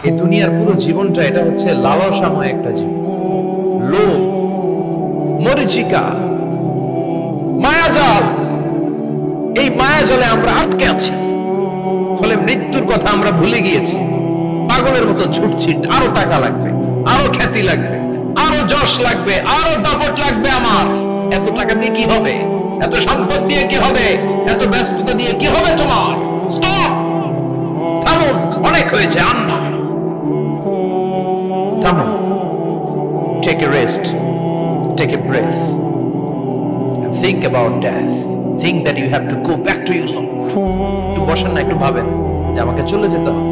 এই দুনিয়ার পুরো জীবনটা এটা হচ্ছে লালসাময় একটা জীবন, লোভ, মরিচিকা, মায়াজাল। এই মায়াজালে আমরা আটকে আছি, ফলে মৃত্যুর কথা আমরা ভুলে গিয়েছি। পাগলের মতো ছুটছি, আরো টাকা লাগবে, আরো খ্যাতি লাগবে, আরো যশ লাগবে, আরো দাপট লাগবে। আমার এত টাকা দিয়ে কি হবে? এত সম্পদ দিয়ে কি হবে? এত ব্যস্ততা দিয়ে কি হবে? তোমার স্টপ, থামুন, অনেক হয়েছে, আন্না, থামুন, take a rest, take a breath, and think about death. Think that you have to go back to your Lord. একটু বসেন না, একটু ভাবেন যে আমাকে চলে যেতে হবে,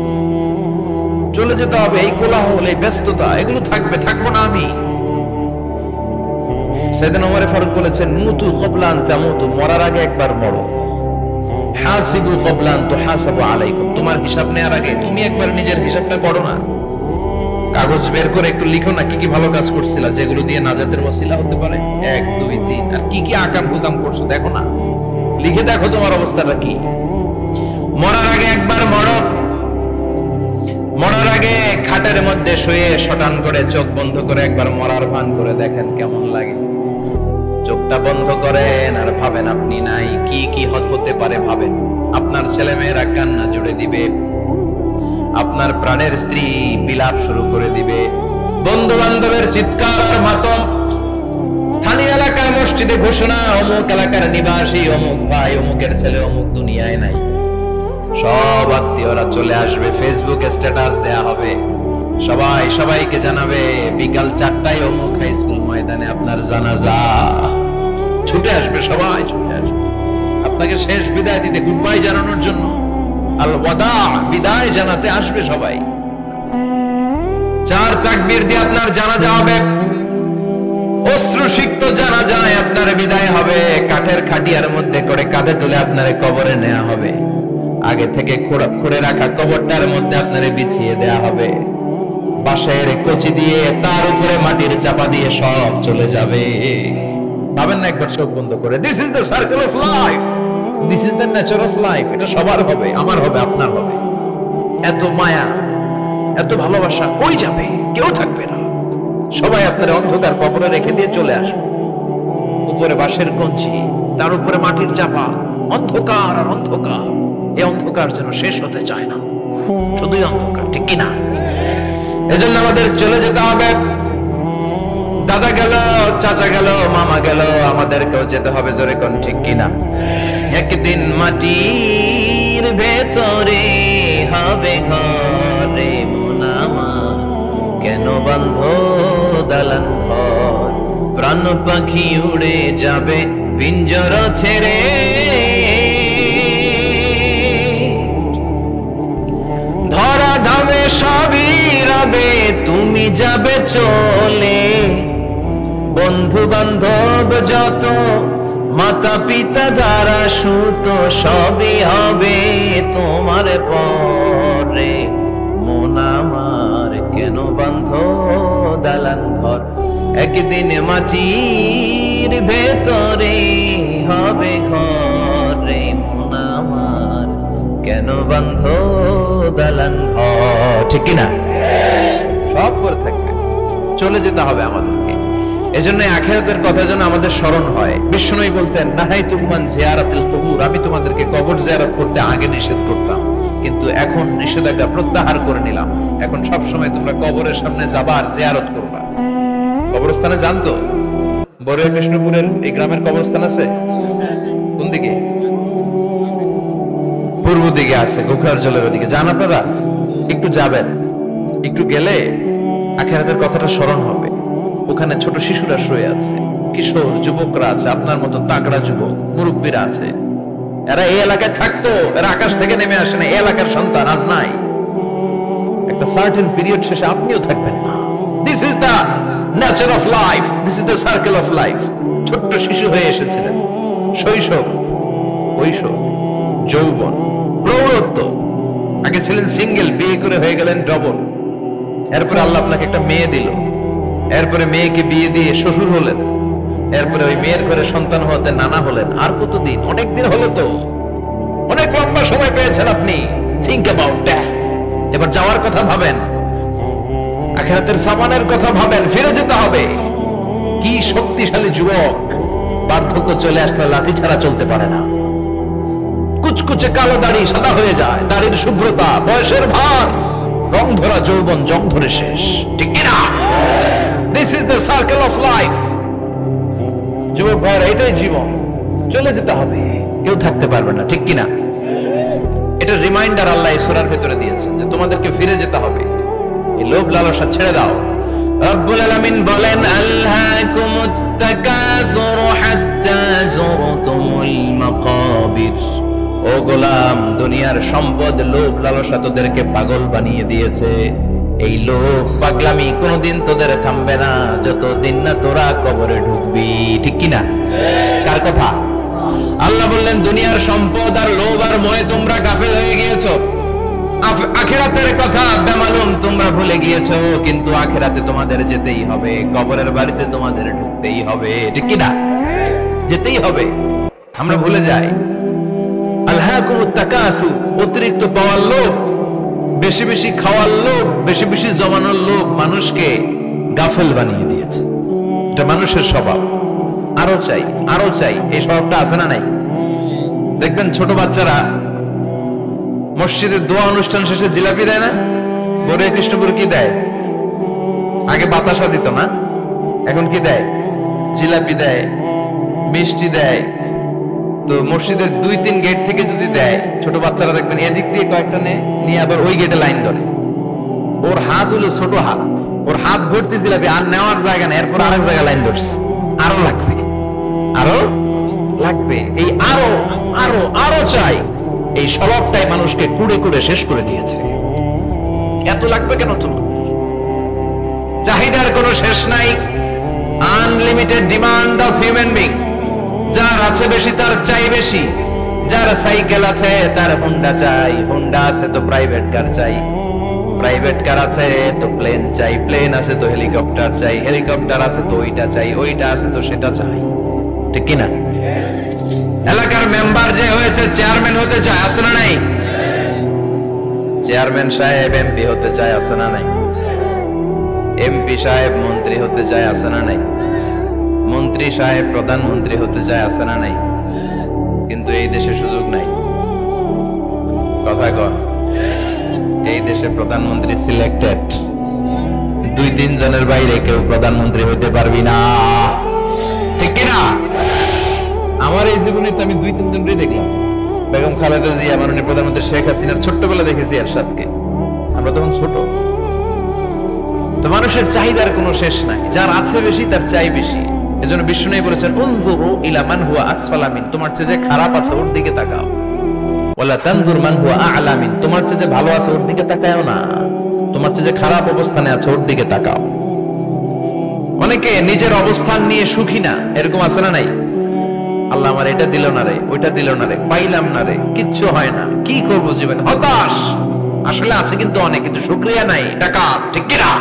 চলে যেতে হবে। এই কোলাহল, এই ব্যস্ততা, এগুলো থাকবে, থাকবো না আমি। সাইয়েদনা ওমর ফারুক বলেছেন, মুতু ক্বাবলা আন তামুতু, মরার আগে একবার মরো। হাসিবু ক্বাবলা আন তুহাসাবু আলাইকুম, তোমার হিসাব নেওয়ার আগে তুমি একবার নিজের হিসাবটা করো না। কাগজ বের করে একটু লিখো না কি কি ভালো কাজ করছিলা, যেগুলো দিয়ে নাজাতের ওসিলা হতে পারে। 1 2 3, আর কি কি আকাম কুকাম করছো দেখো না, লিখে দেখো তোমার অবস্থাটা কি। মরার আগে একবার মরো। মরার আগে খাটের মধ্যে শুয়ে শটান করে চোখ বন্ধ করে একবার মরার ভান করে দেখেন কেমন লাগে। চোখটা বন্ধ করেন আর ভাবেন আপনি নাই, কি কি হতে পারে ভাবেন। আপনার ছেলে মেয়েরা কান্না জুড়ে দিবে, আপনার প্রাণের স্ত্রী বিলাপ শুরু করে দিবে, বন্ধু বান্ধবের চিৎকার আর মাতম, স্থানীয় এলাকার মসজিদে ঘোষণা, অমুক এলাকার নিবাসী অমুক ভাই অমুকের ছেলে অমুক দুনিয়ায় নাই। সব আত্মীয়রা চলে আসবে, ফেসবুকে স্ট্যাটাস দেয়া হবে, সবাই সবাইকে জানাবে বিকাল 4টায় অমুক হাই স্কুল ময়দানে আপনার জানাজা। ছুটে আসবে, সবাই ছুটে আসবে আপনাকে শেষ বিদায় দিতে, গুড বাই জানানোর জন্য, আল ওয়াদা, বিদায় জানাতে আসবে সবাই। 4 তাকবীর দিয়ে আপনার জানাজা হবে, অশ্রুসিক্ত জানাজায় আপনার বিদায় হবে। কাঠের খাটিয়ার মধ্যে করে কাঁধে তুলে আপনার কবরে নেওয়া হবে। আগে থেকে খুঁড়ে রাখা কবরটার মধ্যে আপনারে বিছিয়ে দেয়া হবে। বাঁশের কচি দিয়ে তার উপরে মাটির চাপা দিয়ে সব চলে যাবে। ভাবেন না একবার চোখ বন্ধ করে, this is the circle of life, this is the nature of life. এটা সবার হবে, আমার হবে, আপনার হবে। এত মায়া, এত ভালোবাসা কই যাবে? কেউ থাকবে না, সবাই আপনার অন্ধকার কবরে রেখে দিয়ে চলে আসবে। উপরে বাঁশের কঞ্চি, তার উপরে মাটির চাপা, অন্ধকার আর অন্ধকার। এই অন্ধকার যেন শেষ হতে চায় না, শুধুই অন্ধকার, ঠিক কিনা? এজন্য আমাদের চলে যেতে হবে। দাদা গেল, চাচা গেল, মামা গেল, আমাদেরকেও যেতে হবে, জোরে কোন ঠিক কিনা? একদিন মাটির ভেতরে হবে ঘরে মন আমার, কেন বন্ধ দালান ঘর, প্রাণ পাখি উড়ে যাবে পিঞ্জর ছেড়ে। ধরা ধামে সবই রবে, তুমি যাবে চলে। বন্ধু বান্ধব যত, মাতা পিতা যারা সুত, সবই হবে তোমার পরে। মন আমার কেন বন্ধ দালান ঘর, একদিন মাটির ভেতরে হবে ঘরে। মন আমার কেন বন্ধ দালান ঘর, ঠিক কিনা? সব করে থাকবে, চলে যেতে হবে আমাদেরকে। এজন্য আখিরাতের কথা যেন আমাদের স্মরণ হয়। বিষ্ণুই বলতেন, নাহাইতুকুম আন জিয়ারাতিল কুবুর, আমি তোমাদেরকে কবর জিয়ারত করতে আগে নিষেধ করতাম, কিন্তু এখন নিষেধাজ্ঞা প্রত্যাহার করে নিলাম। এখন সব সময় তোমরা কবরের সামনে যাবা আর জিয়ারত করবা। কবরস্থানে জানতো বড়ুয়া কৃষ্ণপুরের এই গ্রামের কবরস্থান আছে কোন দিকে? পূর্ব দিকে আছে, গোখরার জলের ওদিকে। যান আপনারা, একটু যাবেন, একটু গেলে আখিরাতের কথাটা স্মরণ হবে। ওখানে ছোট শিশুরা শুয়ে আছে, কিশোর যুবকরা আছে, আপনার মতো তাগড়া যুবক, মুরব্বীরা আছে। এরা এই এলাকায় থাকতো, এরা আকাশ থেকে নেমে আসে না, এই এলাকার সন্তান, আজ নাই। একটা সার্টেন পিরিয়ড শেষে আপনিও থাকবেন না। This is the nature of life, this is the circle of life. ছোট্ট শিশু হয়ে এসেছিলেন, শৈশব, কৈশোর, যৌবন, প্রৌঢ়ত্ব। আগে ছিলেন সিঙ্গেল, বিয়ে করে হয়ে গেলেন ডবল। এরপরে আল্লাহ আপনাকে একটা মেয়ে দিল, এরপরে মেয়েকে বিয়ে দিয়ে শ্বশুর হলেন, এরপরে ওই মেয়ের ঘরে সন্তান হতে নানা হলেন। আর কতদিন? অনেক দিন হলো তো, অনেক লম্বা সময় পেয়েছেন আপনি। Think about death. এবার যাওয়ার কথা ভাবেন। আখিরাতের সামানের কথা ভাবেন, ফিরে যেতে হবে। কি শক্তিশালী যুবক, বার্ধক্য চলে আসলে লাঠি ছাড়া চলতে পারে না। কুচকুচে কালো দাড়ি সাদা হয়ে যায়, দাড়ির শুভ্রতা, বয়সের ভার, রং ধরা যৌবন জং ধরে শেষ, ঠিক কিনা? This is the circle of life. যুবক ভাইরা, এটাই জীবন, চলে যেতে হবে, কেউ থাকতে পারবে না, ঠিক কিনা? এটা রিমাইন্ডার আল্লাহ এই সূরার ভিতরে দিয়েছে যে তোমাদেরকে ফিরে যেতে হবে। এই লোভ লালসা ছেড়ে দাও। রব্বুল আলামিন বলেন, আলহাকুমুত তাকাসুর হাত্তা যুরতুমুল মাকাবির। ও গোলাম, দুনিয়ার সম্পদ, লোভ লালসা তোদেরকে পাগল বানিয়ে দিয়েছে। এই লোভ পাগলামি কোনোদিন তোদের থামবে না যতদিন না তোরা কবরে ঢুকবি, ঠিক কিনা? কার কথা? আল্লাহ বললেন, দুনিয়ার সম্পদ আর লোভ আর মোহে তোমরা গাফেল হয়ে গিয়েছো। আখিরাতের কথা বেমালুম তোমরা ভুলে গিয়েছো। কিন্তু আখিরাতে তোমাদের যেতেই হবে, কবরের বাড়িতে তোমাদের ঢুকতেই হবে, ঠিক কিনা? যেতেই হবে। আমরা ভুলে যাই। আলহাকুমুত তাকাসুর, অতিরিক্ত পাওয়ার লোভ, বেশি বেশি খাওয়ার লোভ, বেশি বেশি জমানোর লোভ মানুষকে গাফেল বানিয়ে দিয়েছে। এটা মানুষের স্বভাব। আরো চাই, আরো চাই, এই স্বভাবটা আছে না নাই? দেখবেন ছোট বাচ্চারা মসজিদের দোয়া অনুষ্ঠান শেষে জিলাপি দেয় না? বড় কৃষ্ণপুর কি দেয়? আগে বাতাসা দিত না, এখন কি দেয়? জিলাপি দেয়, মিষ্টি দেয়। তো মসজিদের 2-3 গেট থেকে যদি দেয়, ছোট বাচ্চারা দেখবেন এদিক দিয়ে কয়েকটা নিয়ে আবার ওই গেটে লাইন ধরে। ওর হাত হলো ছোট হাত, ওর হাত ভর্তি জিলাপি, আর নেওয়ার জায়গা নেই, এরপর আরেক জায়গায় লাইন ধরছে। আরো লাগবে, আরো লাগবে, এই আরো আরো আরো চাই। এই স্বভাবটাই মানুষকে কুড়ে কুড়ে শেষ করে দিয়েছে। এত লাগবে কেন তোমার? চাহিদার কোনো শেষ নাই। Unlimited demand of human being. যার আছে বেশি তার চাই বেশি। যার সাইকেল আছে তার হুন্ডা চাই, হুন্ডা আছে তো প্রাইভেট কার চাই, প্রাইভেট কার আছে তো প্লেন চাই, প্লেন আছে তো হেলিকপ্টার চাই, হেলিকপ্টার আছে তো ওইটা চাই, ওইটা আছে তো সেটা চাই, ঠিক কিনা? এলাকার মেম্বার যে হয়েছে চেয়ারম্যান হতে চায়, আছে না নাই? চেয়ারম্যান সাহেব এমপি হতে চায়, আছে না নাই? এমপি সাহেব মন্ত্রী হতে চায়, আছে না নাই? মন্ত্রী সাহেব প্রধানমন্ত্রী হতে চায়, আছে না নাই? কিন্তু এই দেশে সুযোগ নাই। কথা কন, এই দেশে প্রধানমন্ত্রী সিলেক্টেড। 2-3 জনের বাইরে কেউ প্রধানমন্ত্রী হতে পারবি না, ঠিক কিনা? আমার এই জীবনে তো আমি 2-3 জনই দেখলাম। বেগম খালেদা জিয়া, মাননীয় প্রধানমন্ত্রী শেখ হাসিনার ছোট্টবেলা দেখেছি এরশাদকে, আমরা তখন ছোট। তো মানুষের চাহিদার কোনো শেষ নাই, যার আছে বেশি তার চাই বেশি। এজন্য বিষ্ণু বলেছেন, উনজুরু ইলা মান হুয়া আসফালা মিন, তোমার চেয়ে যে খারাপ আছে ওর দিকে তাকাও। ওয়ালা তানজুর মান হুয়া আ'লা মিন, তোমার চেয়ে যে ভালো আছে ওর দিকে তাকাও না, তোমার চেয়ে যে খারাপ অবস্থানে আছে ওর দিকে তাকাও। অনেকে নিজের অবস্থান নিয়ে সুখী না, এরকম আছে না নাই? আল্লাহ আমার এটা দিল না রে, ওইটা দিল না রে, পাইলাম না রে, কিচ্ছু হয় না, কি করবো জীবনে, হতাশ। আসলে আছে কিন্তু অনেক, কিন্তু শুকরিয়া নাই, টাকা, ঠিক কিনা?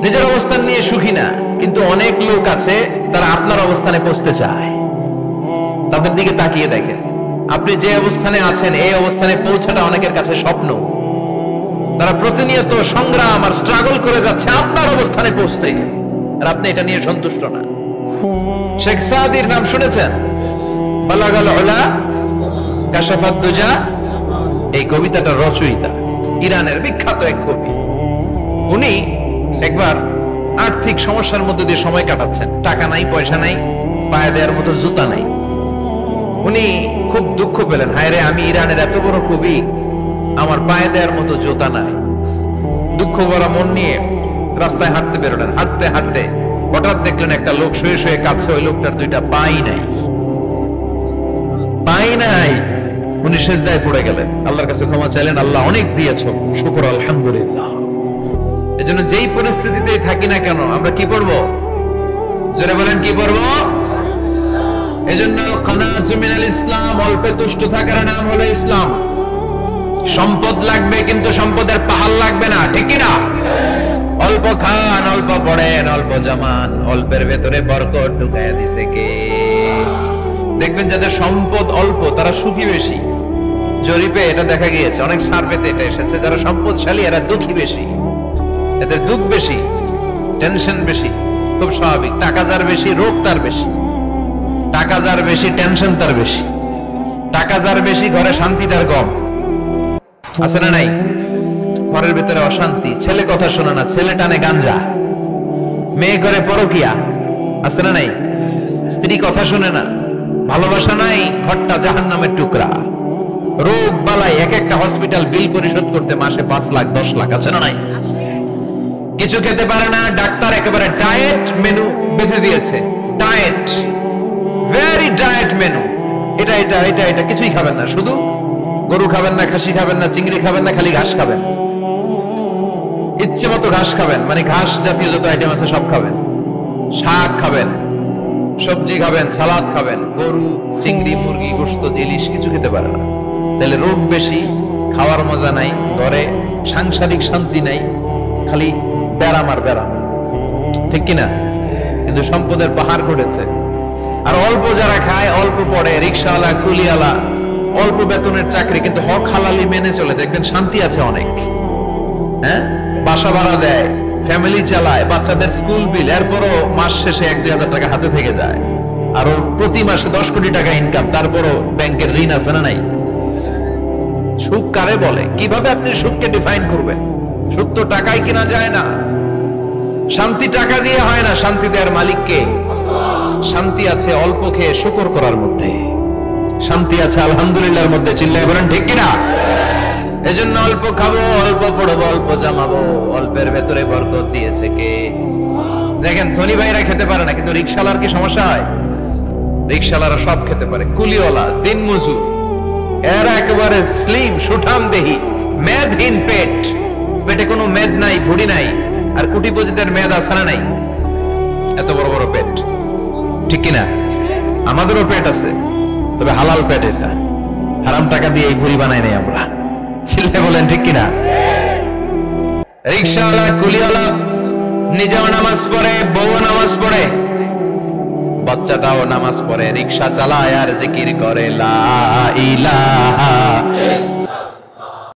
নিজের অবস্থান নিয়ে সুখী না, কিন্তু অনেক লোক আছে তারা আপনার অবস্থানে পৌঁছতে চায়। তাদের দিকে তাকিয়ে দেখেন, আপনি যে অবস্থানে আছেন এই অবস্থানে পৌঁছাটা অনেকের কাছে স্বপ্ন। তারা প্রতিনিয়ত সংগ্রাম আর স্ট্রাগল করে যাচ্ছে আপনার অবস্থানে পৌঁছতে, আর আপনি এটা নিয়ে সন্তুষ্ট না। শেখ সাদির নাম শুনেছেন? বালাগাল উলা কাশাফাত দুজা, এই কবিতাটার রচয়িতা ইরানের বিখ্যাত এক কবি। উনি একবার আর্থিক সমস্যার মধ্যে দিয়ে সময় কাটাচ্ছেন, টাকা নাই, পয়সা নাই, পায়ে দেওয়ার মতো জুতা নাই। উনি খুব দুঃখ পেলেন, হায় রে, আমি ইরানের এত বড় কবি, আমার পায়ে দেওয়ার মতো জুতা নাই। দুঃখ ভরা মন নিয়ে রাস্তায় হাঁটতে বেরোলেন। হাঁটতে হাঁটতে হঠাৎ দেখলেন একটা লোক শুয়ে শুয়ে কাঁদছে, ওই লোকটার 2টা পাই নাই, পাই নাই। উনি সেজদায় পড়ে গেলেন, আল্লাহর কাছে ক্ষমা চাইলেন, আল্লাহ অনেক দিয়েছো, শুকর আলহামদুলিল্লাহ। এজন্য যেই পরিস্থিতিতেই থাকি না কেন আমরা কি পড়ব? জোরে বলেন, কি পড়ব? এজন্য কানাতু মিনাল ইসলাম, অল্পে তুষ্ট থাকার নাম হলো ইসলাম। সম্পদ লাগবে কিন্তু সম্পদের পাহাড় লাগবে না, ঠিক কি না? অল্প খান, অল্প পড়েন, অল্প জামান, অল্পের ভেতরে বরকত ঢুকাইয়া দিছে কে? দেখবেন যাদের সম্পদ অল্প তারা সুখী বেশি। জরিপে এটা দেখা গিয়েছে, অনেক সার্ভেতে এটা এসেছে, যারা সম্পদশালী এরা দুঃখী বেশি। এদের দুঃখ বেশি, টেনশন বেশি, খুব স্বাভাবিক। টাকা যার বেশি, রোগ তার বেশি। টাকা যার বেশি, টেনশন তার বেশি। টাকা যার বেশি, ঘরে শান্তি তার কম। আছে না নাই? ঘরের ভিতরে অশান্তি, ছেলে কথা শোনে না, ছেলে টানে গাঞ্জা, মেয়ে করে পরকিয়া। আছে না নাই? স্ত্রী কথা শুনে না, ভালোবাসা নাই, ঘরটা জাহান্নামের টুকরা। রোগ বালাই, এক একটা হসপিটাল বিল পরিশোধ করতে মাসে 5 লাখ 10 লাখ। আছে না নাই? কিছু খেতে পারে না, ডাক্তার একেবারে ডায়েট মেনু বেঁধে দিয়েছে। Diet, very diet menu. এটা এটা এটা এটা কিছুই খাবেন না, শুধু গরু খাবেন না, খাসি খাবেন না, চিংড়ি খাবেন না, খালি ঘাস খাবেন। ইচ্ছে মতো ঘাস খাবেন, মানে ঘাস জাতীয় যত আইটেম আছে সব খাবেন। শাক খাবেন, সবজি খাবেন, সালাদ খাবেন। গরু, চিংড়ি, মুরগি, গোশত, ইলিশ কিছু খেতে পারে না। তাহলে রোগ বেশি, খাওয়ার মজা নাই, ঘরে সাংসারিক শান্তি নাই, খালি ব্যারাম আর ব্যারাম। ঠিক কিনা? কিন্তু সম্পদের পাহাড় ঘটেছে। আর অল্প যারা খায়, অল্প পড়ে, রিক্সাওয়ালা, কুলিওয়ালা, অল্প বেতনের চাকরি, কিন্তু হক হালালি মেনে চলে, দেখবেন শান্তি আছে অনেক। হ্যাঁ, বাসা ভাড়া দেয়, ফ্যামিলি চালায়, বাচ্চাদের স্কুল বিল, এরপরও মাস শেষে 1-2 হাজার টাকা হাতে থেকে যায়। আর ওর প্রতি মাসে 10 কোটি টাকা ইনকাম, তারপরও ব্যাংকের ঋণ আছে না নাই? সুখ কারে বলে? কিভাবে আপনি সুখকে ডিফাইন করবেন? সুখ তো টাকায় কিনা যায় না। শান্তি টাকা দিয়ে হয় না, শান্তি দেওয়ার মালিক কে? শান্তি আছে অল্প খেয়ে শুকর করার মধ্যে, শান্তি আছে আলহামদুলিল্লাহর মধ্যে। চিল্লায় বলেন ঠিক কিনা? এজন্য অল্প খাবো, অল্প পড়বো, অল্প জামাবো, অল্পের ভেতরে বরকত দিয়েছে কে? দেখেন, ধনী ভাইরা খেতে পারে না, কিন্তু রিকশালার কি সমস্যা হয়? রিকশালারা সব খেতে পারে। কুলিওয়ালা, দিন মজুর, এরা একেবারে স্লিম, সুঠাম দেহি, মেদহীন পেট, পেটে কোনো মেদ নাই, ভুড়ি নাই। আর কোটিপতিদের মেদ আছে না নাই? এত বড় বড় পেট। ঠিক কিনা? আমাদেরও পেট আছে, তবে হালাল পেট। এটা হারাম টাকা দিয়ে এই ভুড়ি বানাই নাই আমরা। ছেলে বলেন ঠিক কিনা? রিকশাওয়ালা, কুলিওয়ালা নিজেও নামাজ পড়ে, বউও নামাজ পড়ে, বাচ্চাটাও নামাজ পড়ে, রিকশা চালায় আর জিকির করে লা ইলাহা